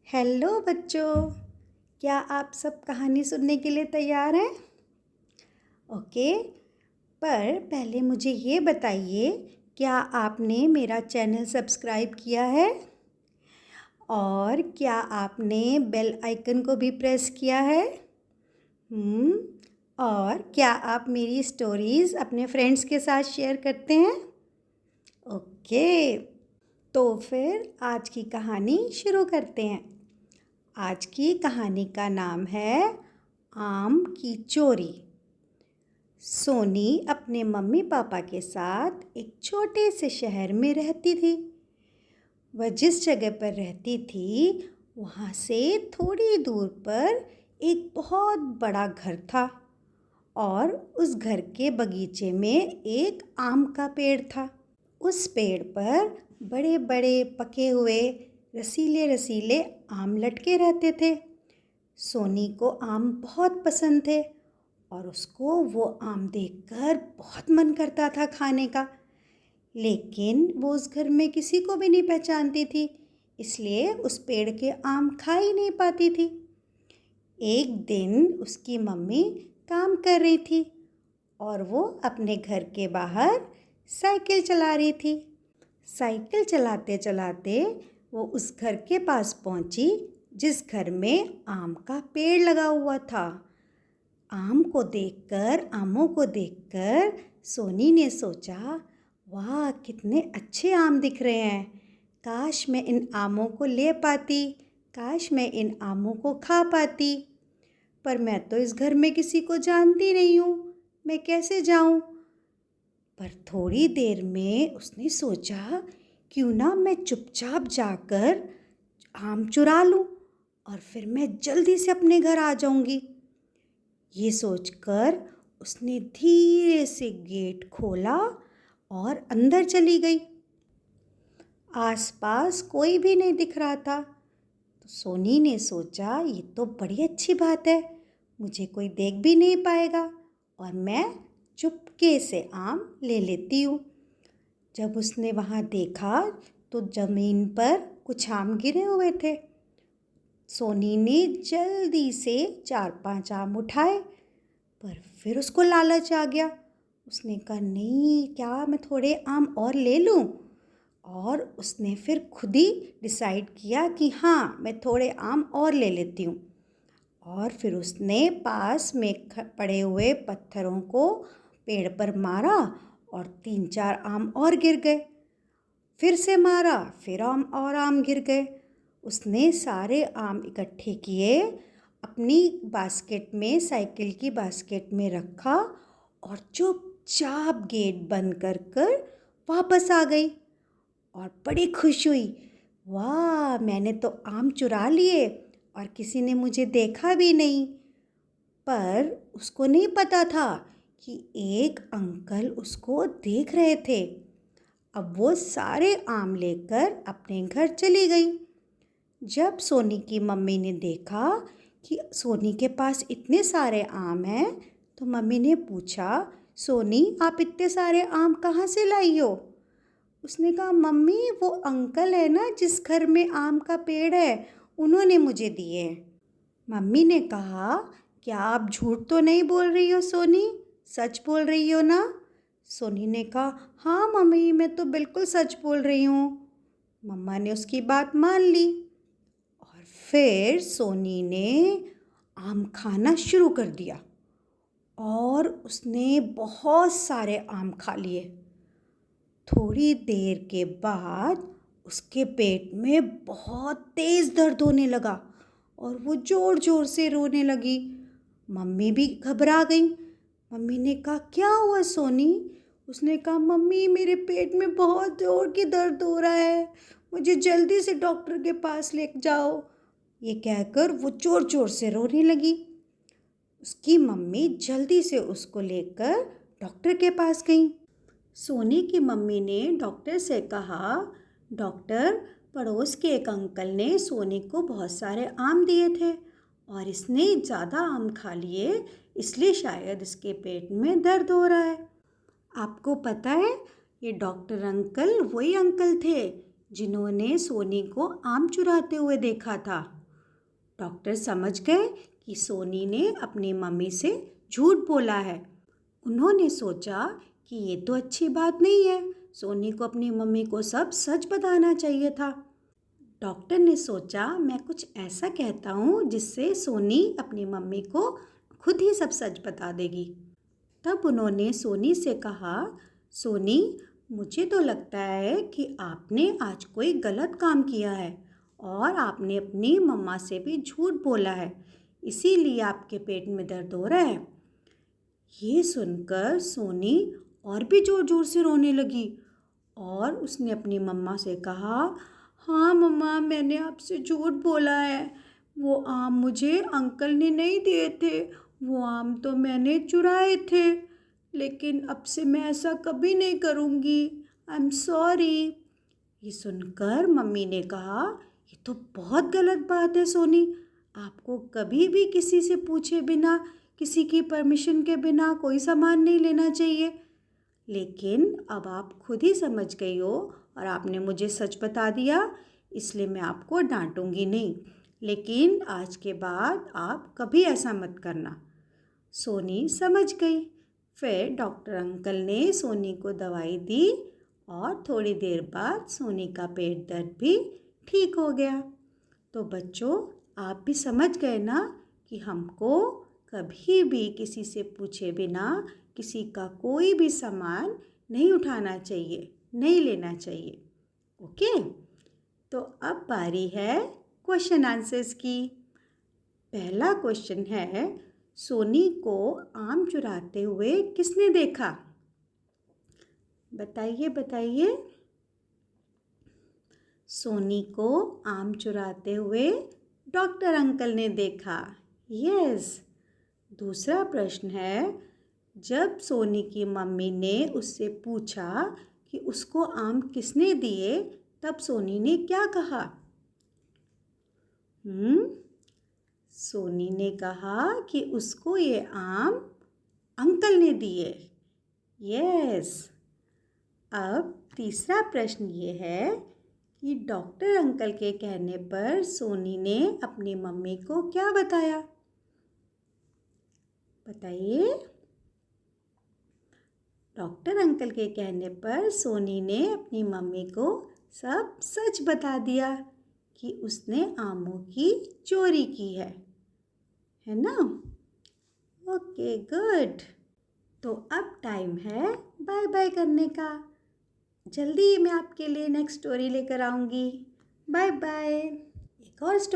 Hello बच्चों, क्या आप सब कहानी सुनने के लिए तैयार हैं? ओके, पर पहले मुझे ये बताइए, क्या आपने मेरा चैनल सब्सक्राइब किया है? और क्या आपने बेल आइकन को भी प्रेस किया है? और क्या आप मेरी स्टोरीज़ अपने फ्रेंड्स के साथ शेयर करते हैं? ओके, तो फिर आज की कहानी शुरू करते हैं। आज की कहानी का नाम है आम की चोरी। सोनी अपने मम्मी पापा के साथ एक छोटे से शहर में रहती थी। वह जिस जगह पर रहती थी वहाँ से थोड़ी दूर पर एक बहुत बड़ा घर था और उस घर के बगीचे में एक आम का पेड़ था। उस पेड़ पर बड़े बड़े पके हुए रसीले रसीले आम लटके रहते थे। सोनी को आम बहुत पसंद थे और उसको वो आम देखकर बहुत मन करता था खाने का, लेकिन वो उस घर में किसी को भी नहीं पहचानती थी, इसलिए उस पेड़ के आम खा ही नहीं पाती थी। एक दिन उसकी मम्मी काम कर रही थी और वो अपने घर के बाहर साइकिल चला रही थी। साइकिल चलाते चलाते वो उस घर के पास पहुंची जिस घर में आम का पेड़ लगा हुआ था। आमों को देखकर सोनी ने सोचा, वाह कितने अच्छे आम दिख रहे हैं, काश मैं इन आमों को ले पाती, काश मैं इन आमों को खा पाती। पर मैं तो इस घर में किसी को जानती नहीं हूँ, मैं कैसे जाऊँ? पर थोड़ी देर में उसने सोचा, क्यों ना मैं चुपचाप जाकर आम चुरा लूँ और फिर मैं जल्दी से अपने घर आ जाऊँगी। ये सोचकर उसने धीरे से गेट खोला और अंदर चली गई। आसपास कोई भी नहीं दिख रहा था, तो सोनी ने सोचा, ये तो बड़ी अच्छी बात है, मुझे कोई देख भी नहीं पाएगा और मैं चुपके से आम ले लेती हूँ। जब उसने वहाँ देखा तो ज़मीन पर कुछ आम गिरे हुए थे। सोनी ने जल्दी से 4-5 आम उठाए, पर फिर उसको लालच आ गया। उसने कहा, नहीं, क्या मैं थोड़े आम और ले लूँ? और उसने फिर खुद ही डिसाइड किया कि हाँ, मैं थोड़े आम और ले लेती हूँ। और फिर उसने पास में पड़े हुए पत्थरों को पेड़ पर मारा और 3-4 आम और गिर गए। फिर से मारा, फिर आम गिर गए। उसने सारे आम इकट्ठे किए, अपनी बास्केट में, साइकिल की बास्केट में रखा और चुपचाप गेट बंद कर कर वापस आ गई और बड़ी खुश हुई, वाह मैंने तो आम चुरा लिए और किसी ने मुझे देखा भी नहीं। पर उसको नहीं पता था कि एक अंकल उसको देख रहे थे। अब वो सारे आम लेकर अपने घर चली गई। जब सोनी की मम्मी ने देखा कि सोनी के पास इतने सारे आम हैं, तो मम्मी ने पूछा, सोनी आप इतने सारे आम कहाँ से लाई हो? उसने कहा, मम्मी वो अंकल है ना जिस घर में आम का पेड़ है, उन्होंने मुझे दिए हैं। मम्मी ने कहा, क्या आप झूठ तो नहीं बोल रही हो सोनी, सच बोल रही हो ना? सोनी ने कहा, हाँ मम्मी मैं तो बिल्कुल सच बोल रही हूँ। मम्मा ने उसकी बात मान ली और फिर सोनी ने आम खाना शुरू कर दिया और उसने बहुत सारे आम खा लिए। थोड़ी देर के बाद उसके पेट में बहुत तेज़ दर्द होने लगा और वो ज़ोर ज़ोर से रोने लगी। मम्मी भी घबरा गई। मम्मी ने कहा, क्या हुआ सोनी? उसने कहा, मम्मी मेरे पेट में बहुत ज़ोर की दर्द हो रहा है, मुझे जल्दी से डॉक्टर के पास ले जाओ। ये कहकर वो ज़ोर ज़ोर से रोने लगी। उसकी मम्मी जल्दी से उसको लेकर डॉक्टर के पास गई। सोनी की मम्मी ने डॉक्टर से कहा, डॉक्टर पड़ोस के एक अंकल ने सोनी को बहुत सारे आम दिए थे और इसने ज़्यादा आम खा लिए, इसलिए शायद इसके पेट में दर्द हो रहा है। आपको पता है, ये डॉक्टर अंकल वही अंकल थे जिन्होंने सोनी को आम चुराते हुए देखा था। डॉक्टर समझ गए कि सोनी ने अपनी मम्मी से झूठ बोला है। उन्होंने सोचा कि ये तो अच्छी बात नहीं है, सोनी को अपनी मम्मी को सब सच बताना चाहिए था। डॉक्टर ने सोचा मैं कुछ ऐसा कहता हूँ जिससे सोनी अपनी मम्मी को खुद ही सब सच बता देगी। तब उन्होंने सोनी से कहा, सोनी, मुझे तो लगता है कि आपने आज कोई गलत काम किया है और आपने अपनी मम्मा से भी झूठ बोला है, इसीलिए आपके पेट में दर्द हो रहा है। ये सुनकर सोनी और भी ज़ोर ज़ोर से रोने लगी और उसने अपनी मम्मा से कहा, हाँ मम्मा, मैंने आपसे झूठ बोला है। वो आम मुझे अंकल ने नहीं दिए थे, वो आम तो मैंने चुराए थे, लेकिन अब से मैं ऐसा कभी नहीं करूँगी। I am sorry. ये सुनकर मम्मी ने कहा, ये तो बहुत गलत बात है सोनी, आपको कभी भी किसी से पूछे बिना, किसी की परमिशन के बिना कोई सामान नहीं लेना चाहिए। लेकिन अब आप खुद ही समझ गई हो और आपने मुझे सच बता दिया, इसलिए मैं आपको डांटूंगी नहीं, लेकिन आज के बाद आप कभी ऐसा मत करना। सोनी समझ गई। फिर डॉक्टर अंकल ने सोनी को दवाई दी और थोड़ी देर बाद सोनी का पेट दर्द भी ठीक हो गया। तो बच्चों, आप भी समझ गए ना कि हमको कभी भी किसी से पूछे बिना किसी का कोई भी सामान नहीं उठाना चाहिए, नहीं लेना चाहिए। ओके, तो अब बारी है क्वेश्चन आंसर्स की। पहला क्वेश्चन है, सोनी को आम चुराते हुए किसने देखा? बताइए बताइए। सोनी को आम चुराते हुए डॉक्टर अंकल ने देखा। यस। दूसरा प्रश्न है, जब सोनी की मम्मी ने उससे पूछा कि उसको आम किसने दिए, तब सोनी ने क्या कहा? सोनी ने कहा कि उसको ये आम अंकल ने दिए। यस। अब तीसरा प्रश्न ये है कि डॉक्टर अंकल के कहने पर सोनी ने अपनी मम्मी को क्या बताया? बताइए। डॉक्टर अंकल के कहने पर सोनी ने अपनी मम्मी को सब सच बता दिया कि उसने आमों की चोरी की है ना? Okay, good. तो अब टाइम है बाय बाय करने का। जल्दी मैं आपके लिए नेक्स्ट स्टोरी लेकर आऊँगी। Bye bye. एक और स्टोरी